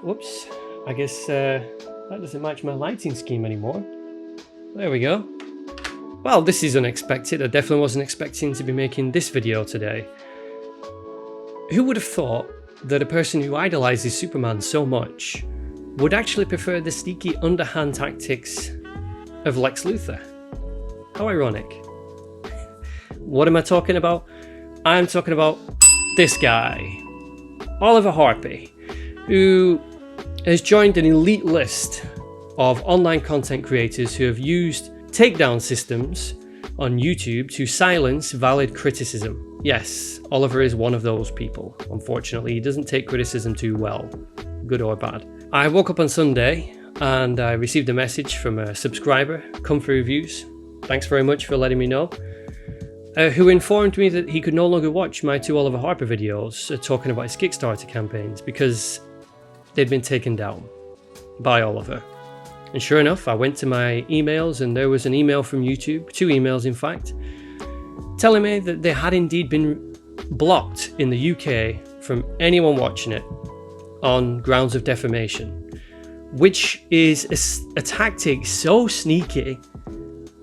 Whoops, I guess that doesn't match my lighting scheme anymore. There we go. Well, this is unexpected. I definitely wasn't expecting to be making this video today. Who would have thought that a person who idolizes Superman so much would actually prefer the sneaky underhand tactics of Lex Luthor? How ironic. What am I talking about? I'm talking about this guy, Oliver Harper, who has joined an elite list of online content creators who have used takedown systems on YouTube to silence valid criticism. Yes, Oliver is one of those people. Unfortunately, he doesn't take criticism too well, good or bad. I woke up on Sunday and I received a message from a subscriber, Comfy Reviews, thanks very much for letting me know, who informed me that he could no longer watch my 2 Oliver Harper videos talking about his Kickstarter campaigns because they'd been taken down by Oliver. And sure enough, I went to my emails and there was an email from YouTube, 2 emails in fact, telling me that they had indeed been blocked in the UK from anyone watching it on grounds of defamation, which is a tactic so sneaky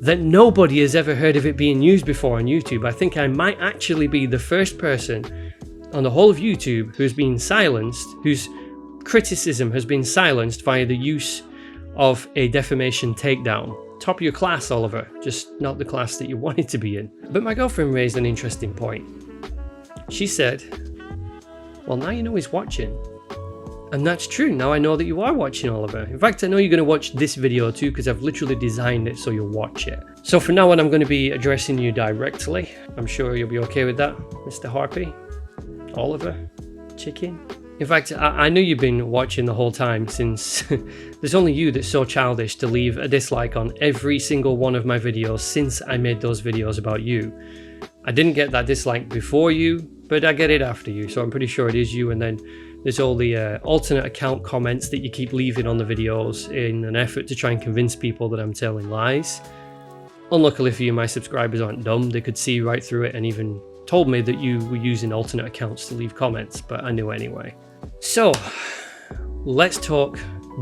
that nobody has ever heard of it being used before on YouTube. I think I might actually be the first person on the whole of YouTube who's been silenced, whose criticism has been silenced via the use of a defamation takedown. Top of your class, Oliver, just not the class that you wanted to be in. But my girlfriend raised an interesting point. She said, well, now you know he's watching. And that's true, now I know that you are watching, Oliver. In fact, I know you're going to watch this video too, because I've literally designed it so you'll watch it. So from now on, I'm going to be addressing you directly. I'm sure you'll be okay with that, Mr. Harper, Oliver, Chicken. In fact, I knew you've been watching the whole time, since there's only you that's so childish to leave a dislike on every single one of my videos since I made those videos about you. I didn't get that dislike before you, but I get it after you, so I'm pretty sure it is you. And then there's all the alternate account comments that you keep leaving on the videos in an effort to try and convince people that I'm telling lies. Unluckily for you, my subscribers aren't dumb. They could see right through it and even told me that you were using alternate accounts to leave comments, but I knew anyway. So let's talk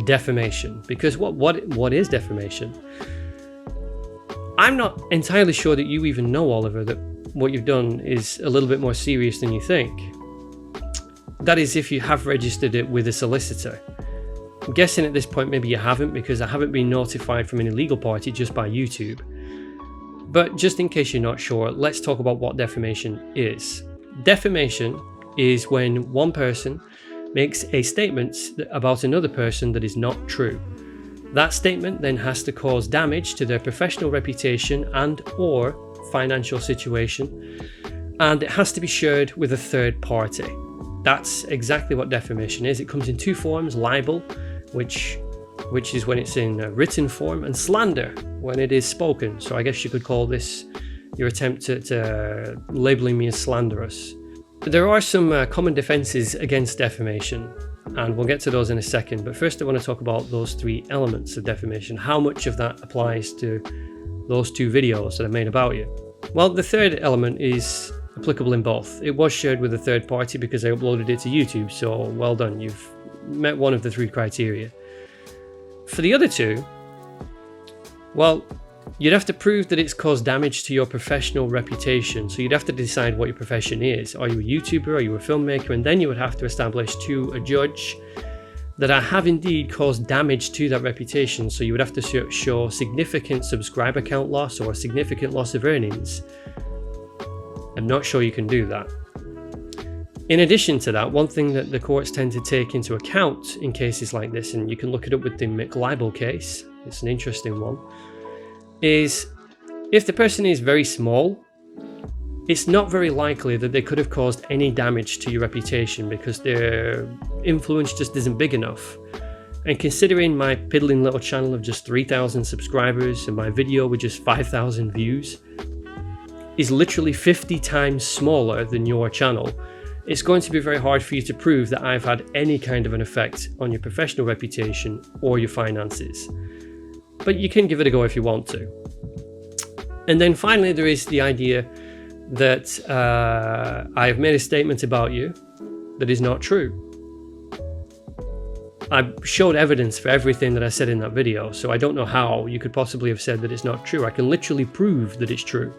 defamation, because what is defamation? I'm not entirely sure that you even know, Oliver, that what you've done is a little bit more serious than you think. That is, if you have registered it with a solicitor. I'm guessing at this point maybe you haven't, because I haven't been notified from any legal party, just by YouTube. But just in case you're not sure, let's talk about what defamation is. Defamation is when one person makes a statement about another person that is not true. That statement then has to cause damage to their professional reputation and or financial situation, and it has to be shared with a third party. That's exactly what defamation is. It comes in 2 forms: libel, which is when it's in written form, and slander when it is spoken. So I guess you could call this your attempt at labeling me as slanderous. There are some common defenses against defamation, and we'll get to those in a second. But first I want to talk about those 3 elements of defamation. How much of that applies to those 2 videos that I made about you? Well, the third element is applicable in both. It was shared with a third party because I uploaded it to YouTube, so well done, you've met one of the 3 criteria. For the other 2, well, you'd have to prove that it's caused damage to your professional reputation. So you'd have to decide what your profession is. Are you a YouTuber? Are you a filmmaker? And then you would have to establish to a judge that I have indeed caused damage to that reputation. So you would have to show significant subscriber count loss or significant loss of earnings. I'm not sure you can do that. In addition to that, one thing that the courts tend to take into account in cases like this, and you can look it up with the McLibel case, it's an interesting one, is if the person is very small, it's not very likely that they could have caused any damage to your reputation because their influence just isn't big enough. And considering my piddling little channel of just 3,000 subscribers and my video with just 5,000 views is literally 50 times smaller than your channel, it's going to be very hard for you to prove that I've had any kind of an effect on your professional reputation or your finances. But you can give it a go if you want to. And then finally, there is the idea that I have made a statement about you that is not true. I showed evidence for everything that I said in that video, so I don't know how you could possibly have said that it's not true. I can literally prove that it's true.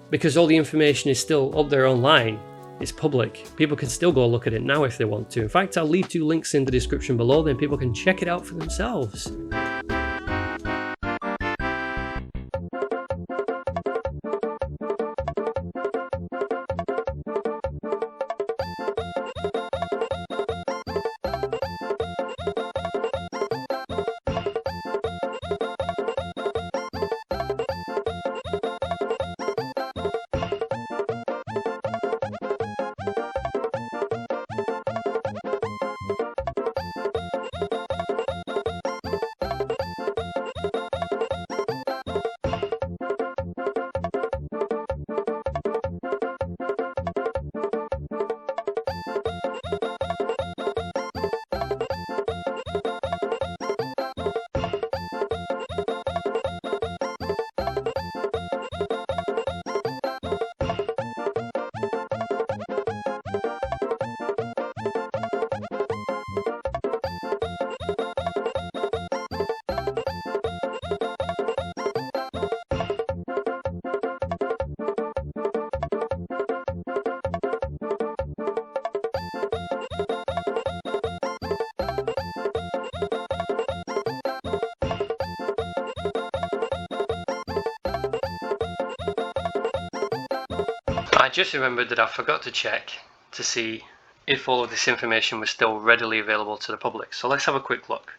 Because all the information is still up there online. It's public. People can still go look at it now if they want to. In fact, I'll leave 2 links in the description below, then people can check it out for themselves. I just remembered that I forgot to check to see if all of this information was still readily available to the public. So let's have a quick look.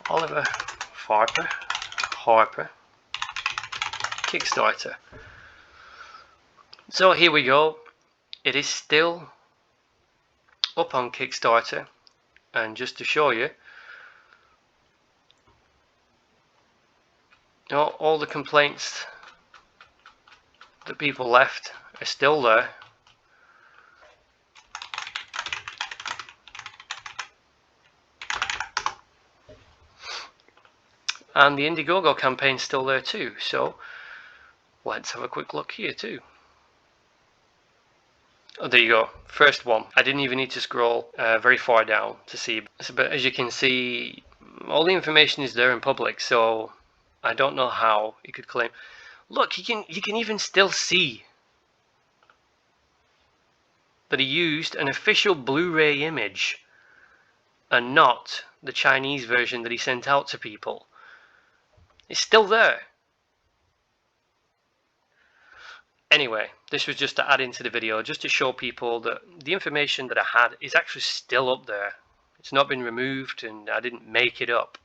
Oliver Harper, Kickstarter. So here we go. It is still up on Kickstarter, and just to show you, all the complaints that people left are still there. And the Indiegogo campaign's still there too, so let's have a quick look here too. Oh, there you go, first one. I didn't even need to scroll very far down to see, but as you can see, all the information is there in public, so I don't know how you could claim. Look, you can even still see that he used an official Blu-ray image and not the Chinese version that he sent out to people. It's still there. Anyway, this was just to add into the video, just to show people that the information that I had is actually still up there. It's not been removed and I didn't make it up.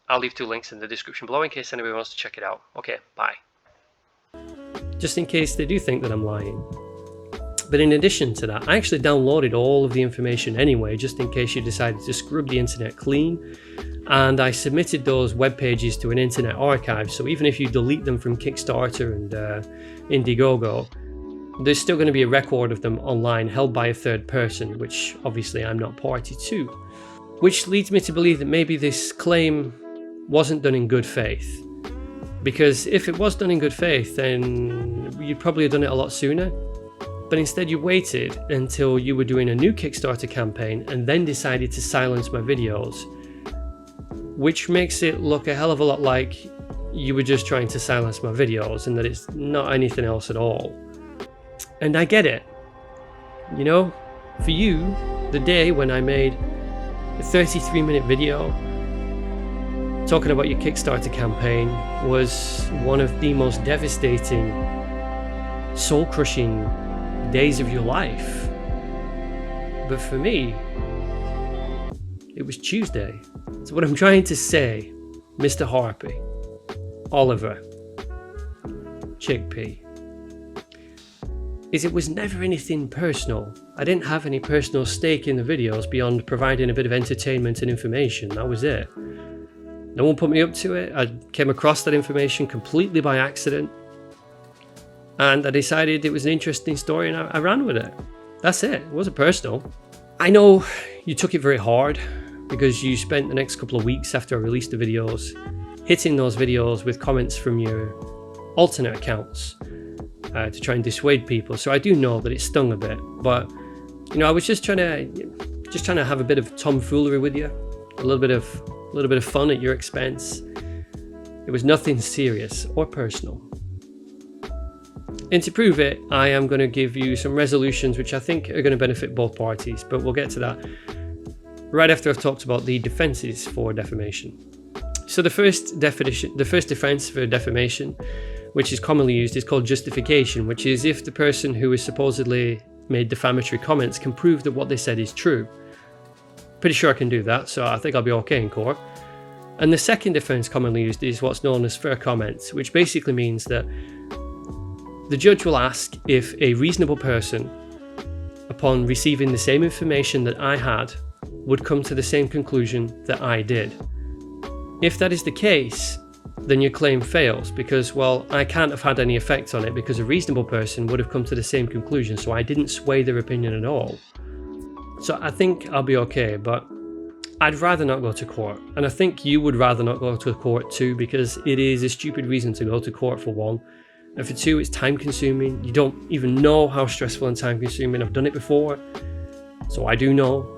I'll leave 2 links in the description below in case anybody wants to check it out. Okay, bye. Just in case they do think that I'm lying. But in addition to that, I actually downloaded all of the information anyway, just in case you decided to scrub the internet clean. And I submitted those web pages to an internet archive, so even if you delete them from Kickstarter and Indiegogo, there's still going to be a record of them online held by a third person, which obviously I'm not party to. Which leads me to believe that maybe this claim wasn't done in good faith. Because if it was done in good faith, then you'd probably have done it a lot sooner. But instead you waited until you were doing a new Kickstarter campaign and then decided to silence my videos, which makes it look a hell of a lot like you were just trying to silence my videos and that it's not anything else at all. And I get it. You know, for you, the day when I made a 33-minute video talking about your Kickstarter campaign was one of the most devastating, soul-crushing days of your life. But for me, it was Tuesday. So what I'm trying to say, Mr. Harper, Oliver, Chickpea, is it was never anything personal. I didn't have any personal stake in the videos beyond providing a bit of entertainment and information. That was it. No one put me up to it. I came across that information completely by accident. And I decided it was an interesting story and I ran with it. That's it. It wasn't personal. I know you took it very hard because you spent the next couple of weeks after I released the videos hitting those videos with comments from your alternate accounts to try and dissuade people. So I do know that it stung a bit, but you know, I was just trying to just trying to have a bit of tomfoolery with you, a little bit of fun at your expense. It was nothing serious or personal. And to prove it, I am going to give you some resolutions which I think are going to benefit both parties, but we'll get to that right after I've talked about the defenses for defamation. So the first defense for defamation, which is commonly used, is called justification, which is if the person who is supposedly made defamatory comments can prove that what they said is true. Pretty sure I can do that, so I think I'll be okay in court. And the second defense commonly used is what's known as fair comments, which basically means that the judge will ask if a reasonable person, upon receiving the same information that I had, would come to the same conclusion that I did. If that is the case, then your claim fails because, well, I can't have had any effect on it because a reasonable person would have come to the same conclusion, so I didn't sway their opinion at all. So I think I'll be okay, but I'd rather not go to court. And I think you would rather not go to court too, because it is a stupid reason to go to court, for one. And for two, it's time consuming. You don't even know how stressful and time consuming. I've done it before, so I do know.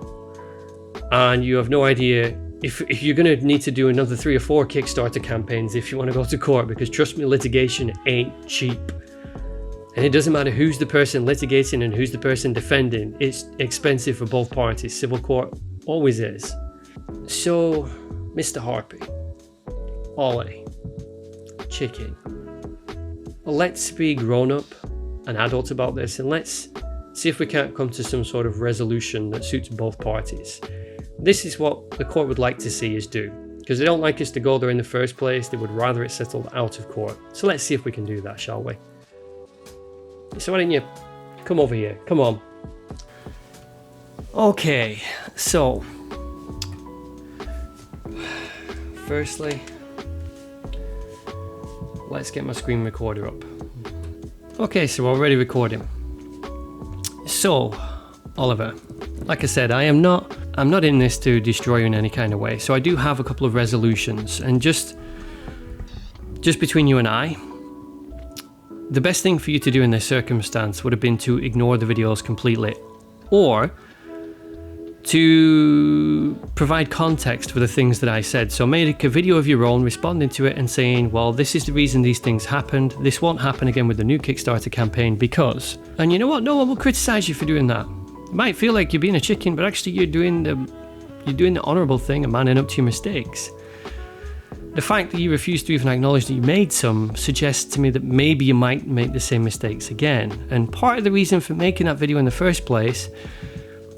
And you have no idea if you're going to need to do another 3 or 4 Kickstarter campaigns if you want to go to court, because trust me, litigation ain't cheap. And it doesn't matter who's the person litigating and who's the person defending. It's expensive for both parties. Civil court always is. So, Mr. Harper, Ollie, Chicken, let's be grown up and adult about this, and let's see if we can't come to some sort of resolution that suits both parties. This is what the court would like to see us do, because they don't like us to go there in the first place. They would rather it settled out of court. So let's see if we can do that, shall we? So why don't you come over here? Come on. Okay, so firstly, let's get my screen recorder up. Okay, so we're already recording. So, Oliver, like I said, I'm not in this to destroy you in any kind of way. So I do have a couple of resolutions, and just between you and I, the best thing for you to do in this circumstance would have been to ignore the videos completely, or to provide context for the things that I said. So make a video of your own responding to it and saying, well, this is the reason these things happened. This won't happen again with the new Kickstarter campaign because... And you know what? No one will criticize you for doing that. It might feel like you're being a chicken, but actually you're doing the honourable thing and manning up to your mistakes. The fact that you refuse to even acknowledge that you made some suggests to me that maybe you might make the same mistakes again. And part of the reason for making that video in the first place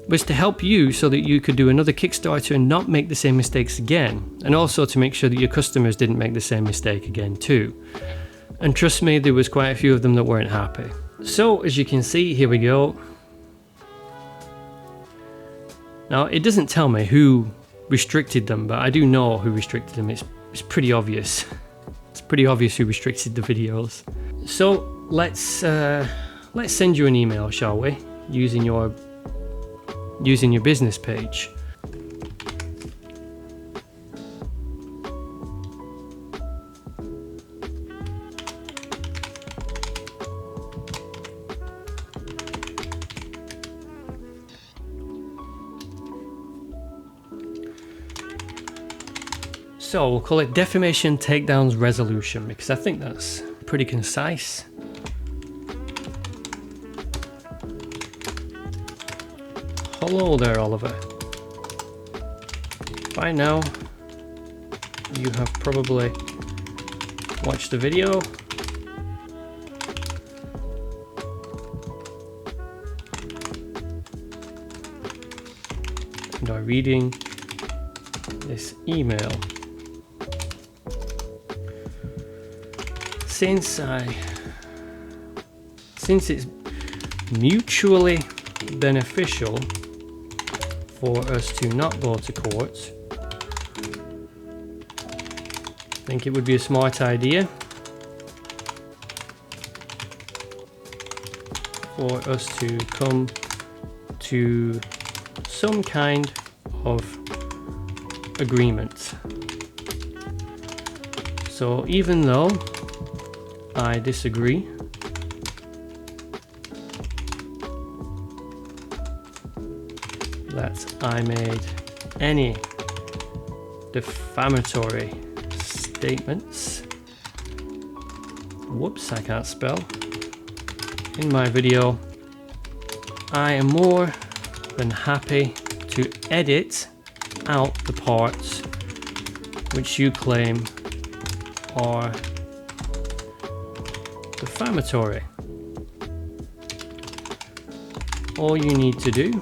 was to help you so that you could do another Kickstarter and not make the same mistakes again, and also to make sure that your customers didn't make the same mistake again too. And trust me, there was quite a few of them that weren't happy. So as you can see, here we go. Now it doesn't tell me who restricted them, but I do know who restricted them. It's pretty obvious. It's pretty obvious who restricted the videos. So let's send you an email, shall we? Using your business page. So we'll call it Defamation Takedowns Resolution, because I think that's pretty concise. Hello there, Oliver. By now, you have probably watched the video. And are reading this email. Since it's mutually beneficial for us to not go to court, I think it would be a smart idea for us to come to some kind of agreement. So even though I disagree, that I made any defamatory statements, whoops, I can't spell, in my video, I am more than happy to edit out the parts which you claim are defamatory. All you need to do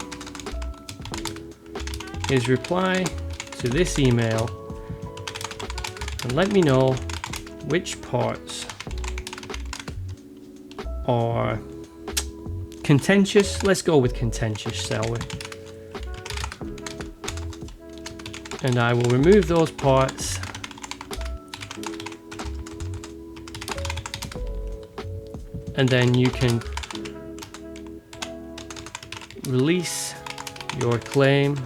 is reply to this email and let me know which parts are contentious. Let's go with contentious, shall we? And I will remove those parts and then you can release your claim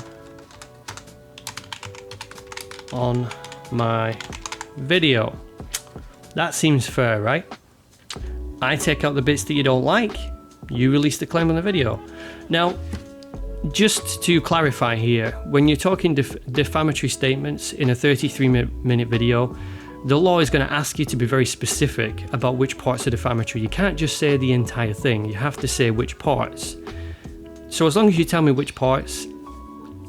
on my video. That seems fair, right? I take out the bits that you don't like, you release the claim on the video. Now, just to clarify here, when you're talking defamatory statements in a 33-minute video, the law is going to ask you to be very specific about which parts are defamatory. You can't just say the entire thing, you have to say which parts. So as long as you tell me which parts,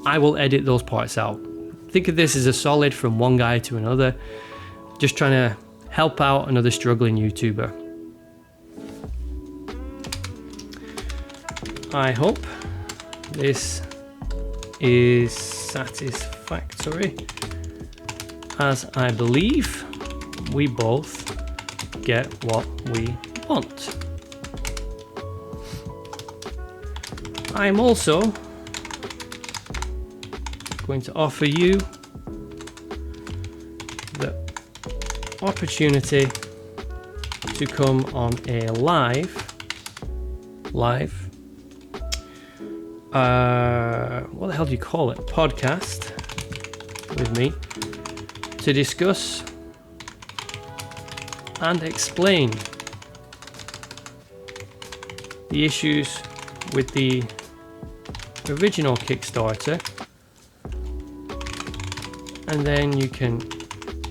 I will edit those parts out. Think of this as a solid from one guy to another, just trying to help out another struggling YouTuber. I hope this is satisfactory, as I believe we both get what we want. I'm also going to offer you the opportunity to come on a live what the hell do you call it, podcast with me to discuss and explain the issues with the original Kickstarter, and then you can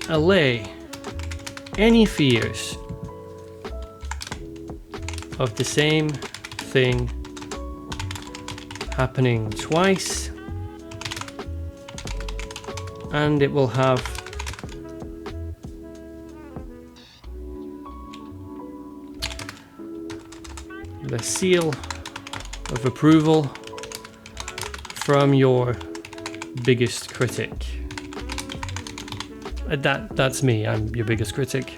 allay any fears of the same thing happening twice, and it will have the seal of approval from your biggest critic. That's me, I'm your biggest critic.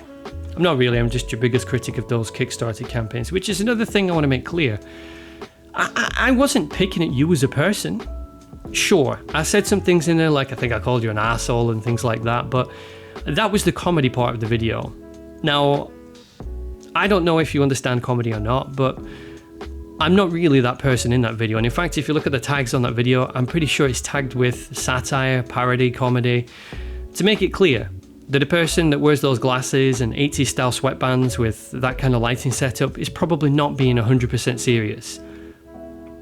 I'm not really, I'm just your biggest critic of those Kickstarter campaigns, which is another thing I want to make clear. I wasn't picking at you as a person. Sure, I said some things in there, like I think I called you an asshole and things like that, but that was the comedy part of the video. Now, I don't know if you understand comedy or not, but I'm not really that person in that video. And in fact, if you look at the tags on that video, I'm pretty sure it's tagged with satire, parody, comedy, to make it clear that a person that wears those glasses and 80s style sweatbands with that kind of lighting setup is probably not being 100% serious.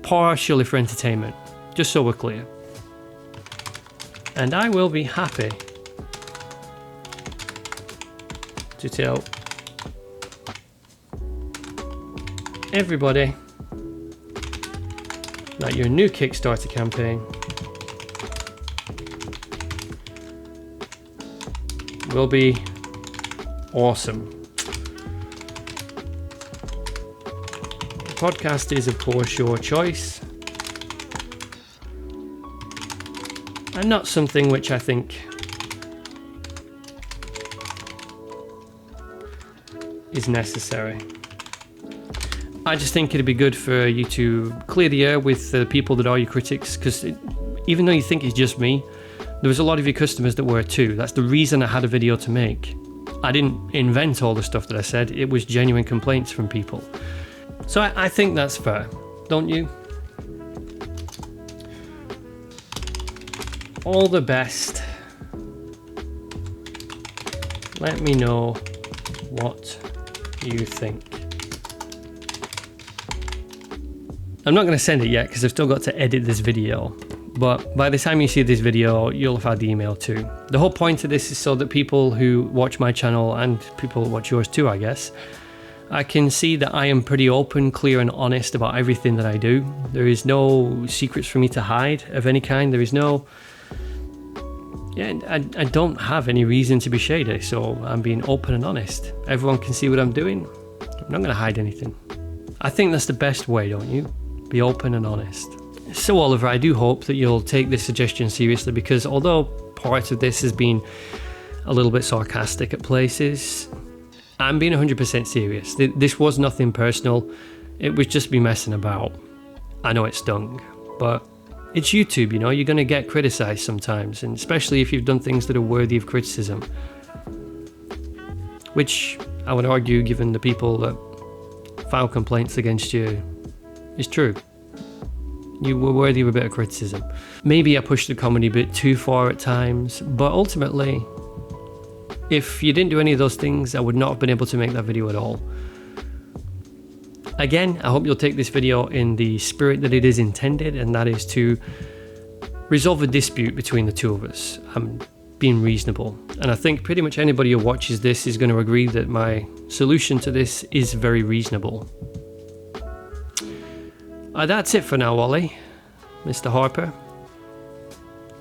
Partially for entertainment, just so we're clear. And I will be happy to tell everybody that your new Kickstarter campaign will be awesome. The podcast is, of course, your choice, and not something which I think is necessary. I just think it'd be good for you to clear the air with the people that are your critics, because even though you think it's just me, there was a lot of your customers that were too. That's the reason I had a video to make. I didn't invent all the stuff that I said, it was genuine complaints from people. So I think that's fair, don't you? All the best. Let me know what you think. I'm not going to send it yet because I've still got to edit this video, but by the time you see this video, you'll have had the email too. The whole point of this is so that people who watch my channel, and people who watch yours too, I guess, I can see that I am pretty open, clear and honest about everything that I do. There is no secrets for me to hide of any kind. There is no... I don't have any reason to be shady, so I'm being open and honest. Everyone can see what I'm doing. I'm not going to hide anything. I think that's the best way, don't you? Be open and honest. So Oliver, I do hope that you'll take this suggestion seriously, because although part of this has been a little bit sarcastic at places, I'm being 100% serious. This was nothing personal. It was just me messing about. I know it stung, but it's YouTube, you know, you're going to get criticised sometimes, and especially if you've done things that are worthy of criticism. Which I would argue, given the people that file complaints against you, is true. You were worthy of a bit of criticism. Maybe I pushed the comedy a bit too far at times, but ultimately, if you didn't do any of those things, I would not have been able to make that video at all. Again, I hope you'll take this video in the spirit that it is intended, and that is to resolve a dispute between the two of us. I'm being reasonable, and I think pretty much anybody who watches this is going to agree that my solution to this is very reasonable. That's it for now, Ollie. Mr. Harper.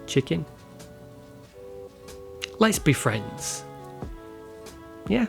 Chicken. Let's be friends. Yeah?